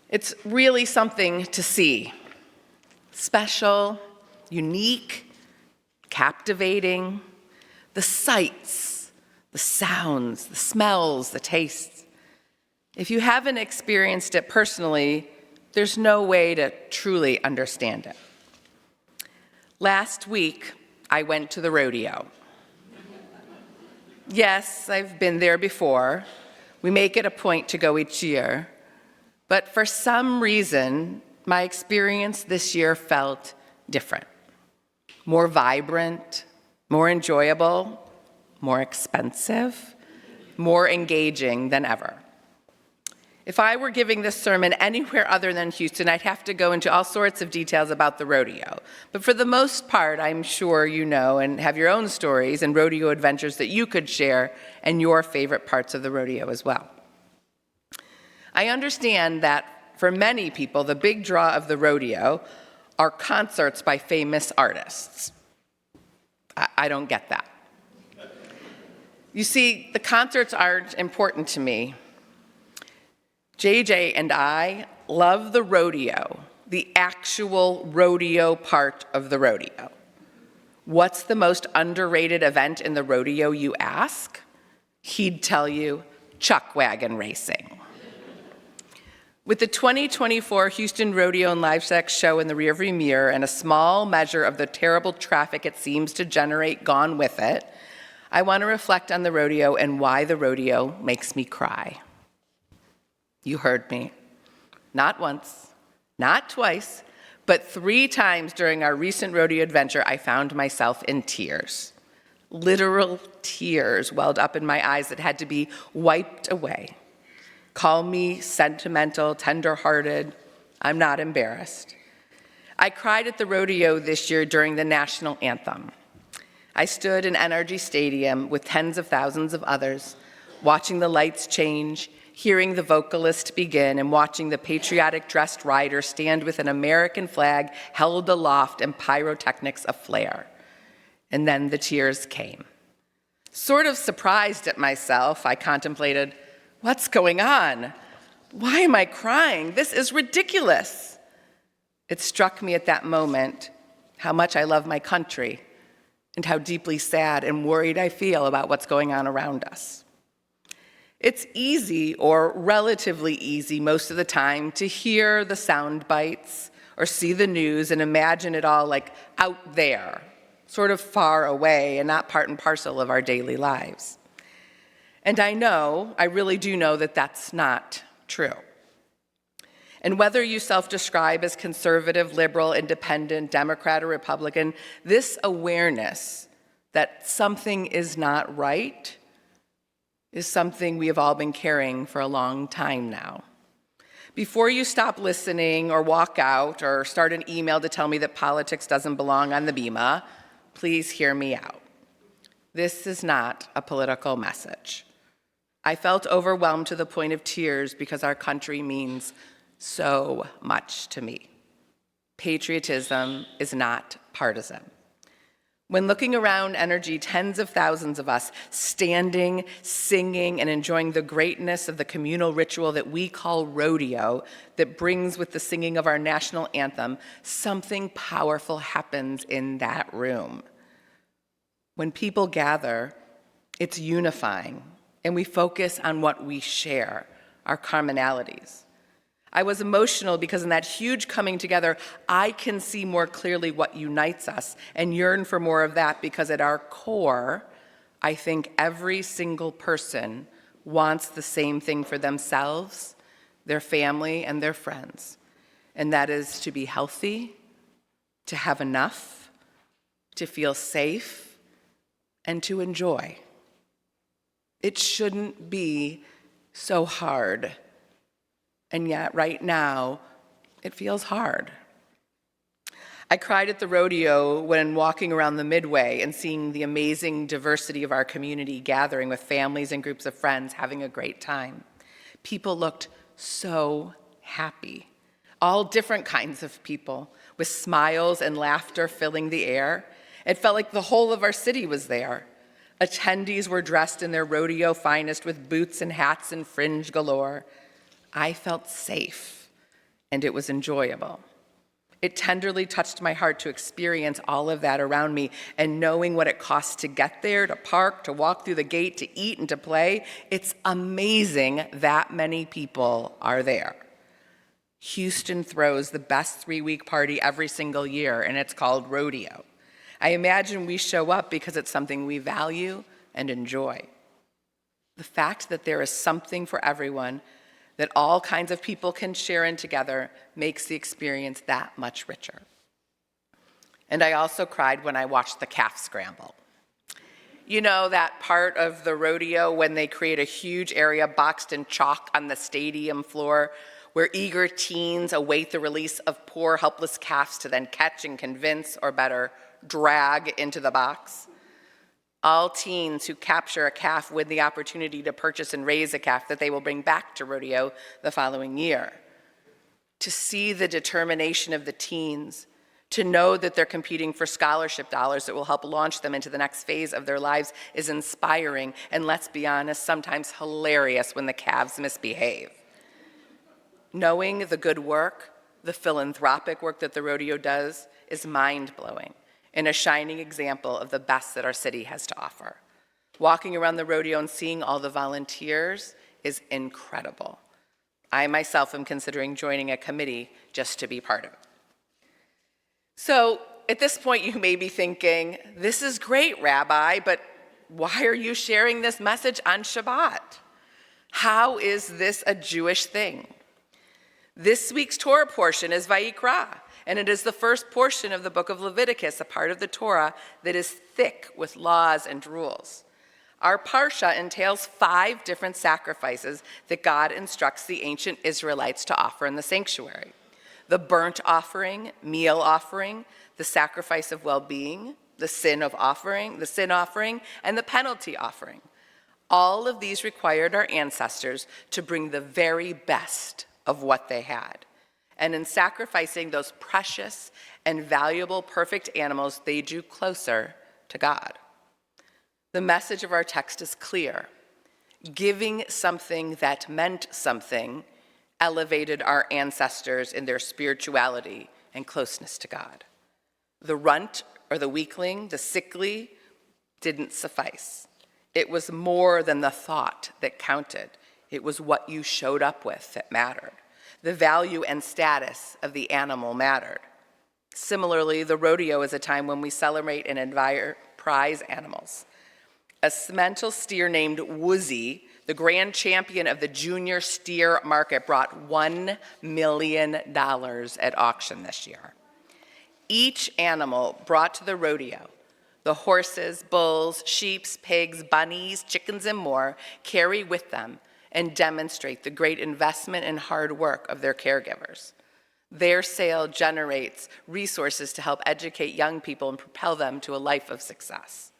It's really something to see. Special, unique, captivating. The sights, the sounds, the smells, the tastes. If you haven't experienced it personally, there's no way to truly understand it. Last week, I went to the rodeo. Yes, I've been there before. We make it a point to go each year. But for some reason, my experience this year felt different. More vibrant, more enjoyable, more expensive, more engaging than ever. If I were giving this sermon anywhere other than Houston, I'd have to go into all sorts of details about the rodeo. But for the most part, I'm sure you know and have your own stories and rodeo adventures that you could share and your favorite parts of the rodeo as well. I understand that for many people, the big draw of the rodeo are concerts by famous artists. I don't get that. You see, the concerts aren't important to me. JJ and I love the rodeo, the actual rodeo part of the rodeo. What's the most underrated event in the rodeo, you ask? He'd tell you, chuck wagon racing. With the 2024 Houston Rodeo and Livestock Show in the rearview mirror and a small measure of the terrible traffic it seems to generate gone with it, I want to reflect on the rodeo and why the rodeo makes me cry. You heard me. Not once, not twice, but 3 times during our recent rodeo adventure, I found myself in tears. Literal tears welled up in my eyes that had to be wiped away. Call me sentimental, tender-hearted. I'm not embarrassed. I cried at the rodeo this year during the national anthem. I stood in NRG Stadium with tens of thousands of others, watching the lights change, hearing the vocalist begin, and watching the patriotic dressed rider stand with an American flag held aloft and pyrotechnics aflare. And then the tears came. Sort of surprised at myself, I contemplated, what's going on? Why am I crying? This is ridiculous. It struck me at that moment how much I love my country and how deeply sad and worried I feel about what's going on around us. It's easy, or relatively easy most of the time, to hear the sound bites or see the news and imagine it all like out there, sort of far away and not part and parcel of our daily lives. And I really do know that that's not true. And whether you self-describe as conservative, liberal, independent, Democrat, or Republican, this awareness that something is not right is something we have all been carrying for a long time now. Before you stop listening or walk out or start an email to tell me that politics doesn't belong on the bima, please hear me out. This is not a political message. I felt overwhelmed to the point of tears because our country means so much to me. Patriotism is not partisan. When looking around NRG, tens of thousands of us standing, singing, and enjoying the greatness of the communal ritual that we call rodeo that brings with the singing of our national anthem, something powerful happens in that room. When people gather, it's unifying, and we focus on what we share, our commonalities. I was emotional because in that huge coming together, I can see more clearly what unites us and yearn for more of that because at our core, I think every single person wants the same thing for themselves, their family, and their friends. And that is to be healthy, to have enough, to feel safe, and to enjoy. It shouldn't be so hard. And yet, right now, it feels hard. I cried at the rodeo when walking around the Midway and seeing the amazing diversity of our community gathering with families and groups of friends having a great time. People looked so happy. All different kinds of people, with smiles and laughter filling the air. It felt like the whole of our city was there. Attendees were dressed in their rodeo finest with boots and hats and fringe galore. I felt safe, and it was enjoyable. It tenderly touched my heart to experience all of that around me, and knowing what it costs to get there, to park, to walk through the gate, to eat and to play. It's amazing that many people are there. Houston throws the best 3-week party every single year, and it's called rodeo. I imagine we show up because it's something we value and enjoy. The fact that there is something for everyone, that all kinds of people can share in together, makes the experience that much richer. And I also cried when I watched the calf scramble. You know that part of the rodeo when they create a huge area boxed in chalk on the stadium floor, where eager teens await the release of poor, helpless calves to then catch and convince, or better, drag into the box? All teens who capture a calf win the opportunity to purchase and raise a calf that they will bring back to rodeo the following year. To see the determination of the teens, to know that they're competing for scholarship dollars that will help launch them into the next phase of their lives is inspiring, and let's be honest, sometimes hilarious when the calves misbehave. Knowing the good work, the philanthropic work that the rodeo does, is mind-blowing and a shining example of the best that our city has to offer. Walking around the rodeo and seeing all the volunteers is incredible. I myself am considering joining a committee just to be part of it. So at this point, you may be thinking, this is great, Rabbi, but why are you sharing this message on Shabbat? How is this a Jewish thing? This week's Torah portion is Vayikra, and it is the first portion of the book of Leviticus, a part of the Torah that is thick with laws and rules. Our parsha entails 5 different sacrifices that God instructs the ancient Israelites to offer in the sanctuary: the burnt offering, meal offering, the sacrifice of well-being, the sin offering, and the penalty offering. All of these required our ancestors to bring the very best of what they had. And in sacrificing those precious and valuable perfect animals, they drew closer to God. The message of our text is clear. Giving something that meant something elevated our ancestors in their spirituality and closeness to God. The runt or the weakling, the sickly, didn't suffice. It was more than the thought that counted. It was what you showed up with that mattered. The value and status of the animal mattered. Similarly, the rodeo is a time when we celebrate and admire prize animals. A Simmental steer named Woozy, the grand champion of the junior steer market, brought $1 million at auction this year. Each animal brought to the rodeo, the horses, bulls, sheep, pigs, bunnies, chickens, and more, carry with them and demonstrate the great investment and hard work of their caregivers. Their sale generates resources to help educate young people and propel them to a life of success.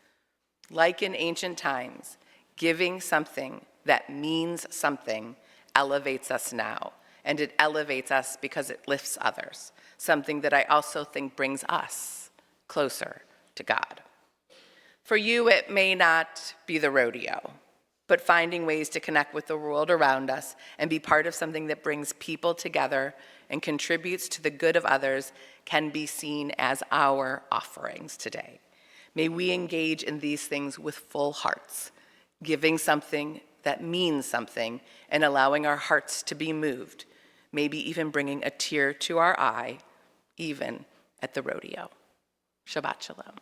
Like in ancient times, giving something that means something elevates us now, and it elevates us because it lifts others, something that I also think brings us closer to God. For you, it may not be the rodeo, but finding ways to connect with the world around us and be part of something that brings people together and contributes to the good of others can be seen as our offerings today. May we engage in these things with full hearts, giving something that means something and allowing our hearts to be moved, maybe even bringing a tear to our eye, even at the rodeo. Shabbat Shalom.